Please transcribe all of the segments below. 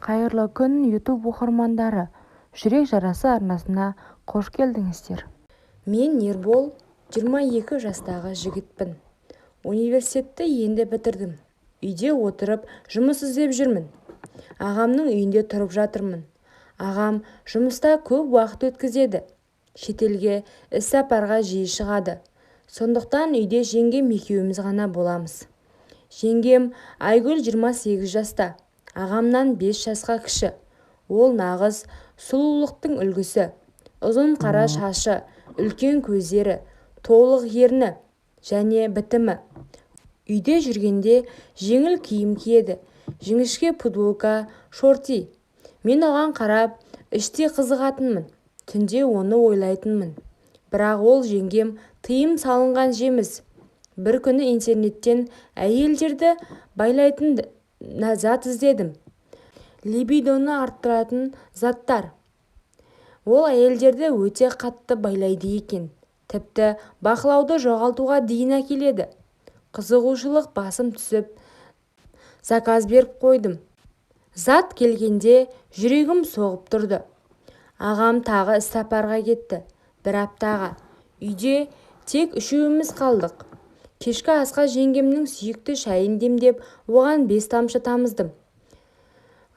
Қайырлы күн YouTube оқырмандары, жүрек жарасы арнасына қош келдіңіздер. Мен Ербол, 22 жастағы жігітпін. Университетті енді бітірдім. Үйде отырып жұмыс іздеп жүрмін. Ағамның үйінде тұрып жатырмын. Ағам жұмыста көп уақыт өткізеді. Шетелге іс-сапарға жиі шығады. Сондықтан үйде жеңгем екеуміз ғана боламыз. Жеңгем Айгүл 28 жаста. Ағамнан 5 жасқа кіші. Ол нағыз сұлулықтың үлгісі. Ұзын қара шашы, үлкен көздері, толық ерні және бітімі. Үйде жүргенде жеңіл киім киеді, жіңішке футболка, шорти. Мен оған қарап, іште қызығатынмын, түнде оны ойлайтынмын. Бірақ ол жеңгем тыйым салынған жеміс. Бір күні интернеттен әйелдерді байлайтын зат іздедім. Либидоны арттыратын заттар. Ол әйелдерді өте қатты байлайды екен. Тіпті бақылауды жоғалтуға дейін әкеледі. Қызығушылық басым түсіп, заказ беріп қойдым. Зат келгенде жүрегім соғып тұрды. Ағам тағы іс-сапарға кетті. Бір аптаға. Үйде тек үшеуміз қалдық. Кешкі асқа жеңгемнің сүйікті шайын демдеп, оған 5 тамшы тамыздым.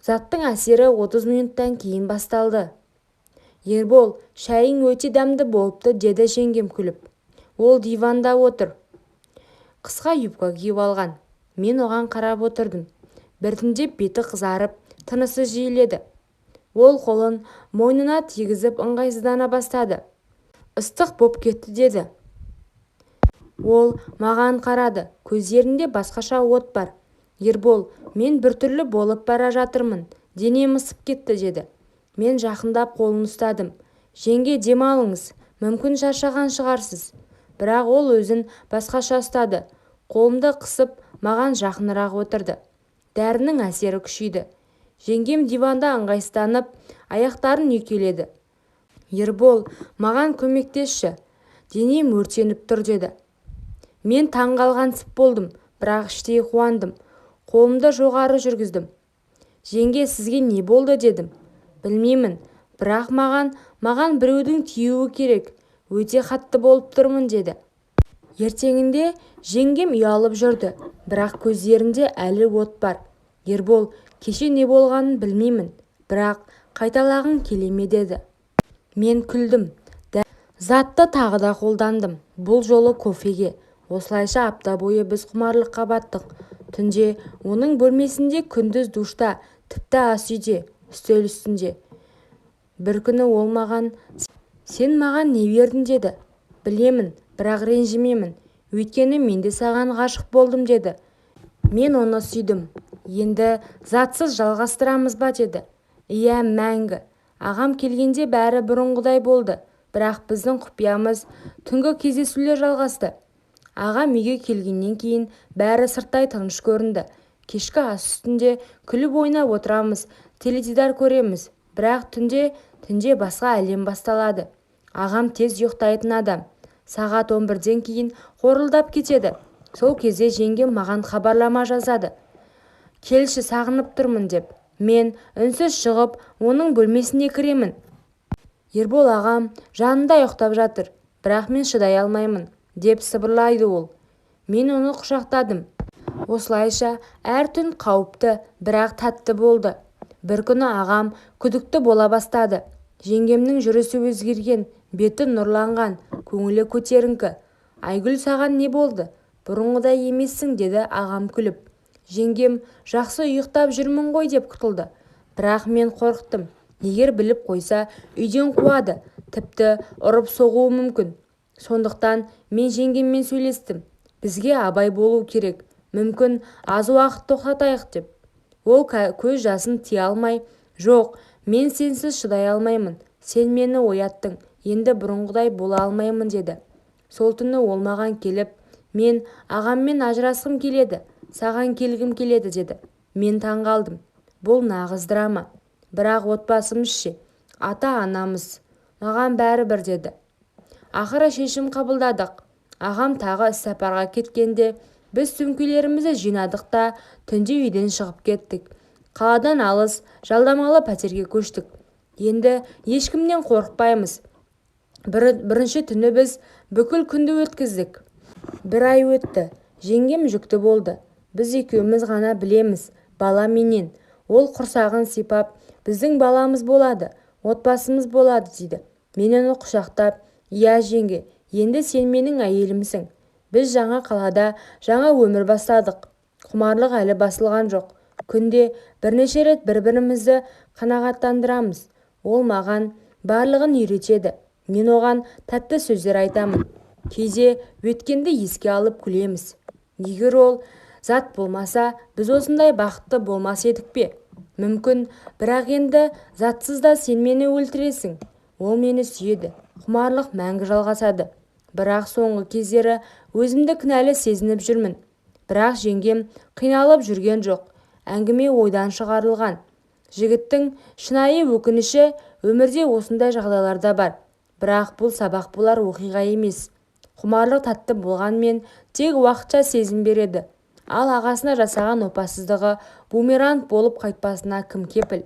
Заттың әсері 30 минуттан кейін басталды. Ербол, шайың өте дәмді болыпты, деді жеңгем күліп. Ол диванда отыр. Қысқа юбка киіп алған. Мен оған қарап отырдым. Біртіндеп беті қызарып, тынысы жиіледі. Ол қолын мойнына тигізіп ыңғайсыздана бастады. Ыстық боп кетті, деді. Ол маған қарады. Көздерінде басқаша от бар. Ербол, мен біртүрлі болып бара жатырмын. Денем ысып кетті, деді. Мен жақындап қолын ұстадым. Жеңге, демалыңыз. Мүмкін шаршаған шығарсыз. Бірақ ол өзін басқаша ұстады. Қолымды қысып, маған жақынырақ отырды. Дәрінің әсері күшейді. Жеңгем диванда ыңғайсызданып, аяқтарын үйкеледі. Ербол, маған көмектесші. Денем өртеніп тұр, деді. Мен таңғалғансып болдым, бірақ іштей қуандым. Қолымды жоғары жүргіздім. Жеңге, сізге не болды, дедім. Білмеймін, бірақ маған біреудің тиюі керек. Өте қатты болып тұрмын, деді. Ертеңінде жеңгем ұялып жүрді, бірақ көздерінде әлі от бар. Ербол, кеше не болғанын білмеймін, бірақ қайталағың келе ме, деді. Мен күлдім. Затты тағы да қолдандым. Бұл жолы кофеге. Осылайша апта бойы біз құмарлыққа баттық. Түнде оның бөлмесінде, күндіз душта, тіпті ас үйде, үстел үстінде. Бір күні ол маған, сен маған не бердің, деді. Білемін, бірақ ренжімемін. Өйткені мен де саған ғашық болдым, деді. Мен оны сүйдім. Енді затсыз жалғастырамыз ба, деді. Иә, мәңгі. Ағам келгенде бәрі бұрынғыдай болды. Бірақ біздің құпиямыз түнгі кездесулер жалғасты. Ағам үйге келгеннен кейін бәрі сырттай тыныш көрінді. Кешкі ас үстінде күліп ойнап отырамыз, теледидар көреміз. Бірақ түнде басқа әлем басталады. Ағам тез ұйықтайтын адам. Сағат 11-ден кейін қорылдап кетеді. Сол кезде жеңгем маған хабарлама жазады. Келші, сағынып тұрмын, деп. Мен үнсіз шығып, оның бөлмесіне кіремін. Ербол ағам жанында ұйықтап жатыр, бірақ мен шыдай алмаймын, деп сыбырлайды ол. Мен оны құшақтадым. Осылайша әр түн қауіпті, бірақ тәтті болды. Бір күні ағам күдікті бола бастады. Жеңгемнің жүрісі өзгерген, беті нұрланған, көңілі көтеріңкі. Айгүл, саған не болды? Бұрынғыдай емессің, деді ағам күліп. Жеңгем, жақсы ұйықтап жүрмін ғой, деп құтылды. Бірақ мен қорықтым. Егер біліп қойса, үйден қуады, тіпті ұрып соғуы мүмкін. Сондықтан мен жеңгеммен сөйлестім. Бізге абай болу керек. Мүмкін аз уақыт тоқтатайық, деп. Ол көз жасын тия алмай, жоқ, мен сенсіз шыдай алмаймын. Сен мені ояттың. Енді бұрынғыдай бола алмаймын, деді. Сол түні ол маған келіп, мен ағаммен ажырасқым келеді, саған келгім келеді, деді. Мен таңғалдым. Бұл нағыз драма. Бірақ отбасымыз ше, ата-анамыз, маған бәрібір, деді. Ақыры шешім қабылдадық. Ағам тағы іс-сапарға кеткенде, біз сөмкелерімізді жинадық та түнде үйден шығып кеттік. Қаладан алыс, жалдамалы пәтерге көштік. Енді ешкімнен қорықпаймыз. Бірінші түні біз бүкіл күнді өткіздік. 1 ай өтті. Жеңгем жүкті болды. Біз екеуміз ғана білеміз, бала менен. Ол құрсағын сипап, біздің баламыз болады, отбасымыз болады дейді. Мен оны құшақтап, иә жеңге, енді сен менің әйелімсің. Біз жаңа қалада жаңа өмір бастадық. Құмарлық әлі басылған жоқ. Күнде бірнеше рет бір-бірімізді қанағаттандырамыз. Ол маған барлығын үйретеді. Мен оған тәтті сөздер айтамын. Кейде өткенді еске алып күлеміз. Егер ол зат болмаса, біз осындай бақытты болмас едік пе? Мүмкін, бірақ енді затсыз да сен мені өлтіресің. Ол мені сүйеді. Құмарлық мәңгі жалғасады. Бірақ соңғы кездері өзімді кінәлі сезініп жүрмін. Бірақ жеңгем қиналып жүрген жоқ. Әңгіме ойдан шығарылған. Жігіттің шынайы өкініші өмірде осындай жағдайларда бар. Бірақ бұл сабақ болар оқиға емес. Құмарлық тәтті болғанмен тек уақытша сезім береді. Ал ағасына жасаған опасыздығы бумеранг болып қайтпасына кім кепіл?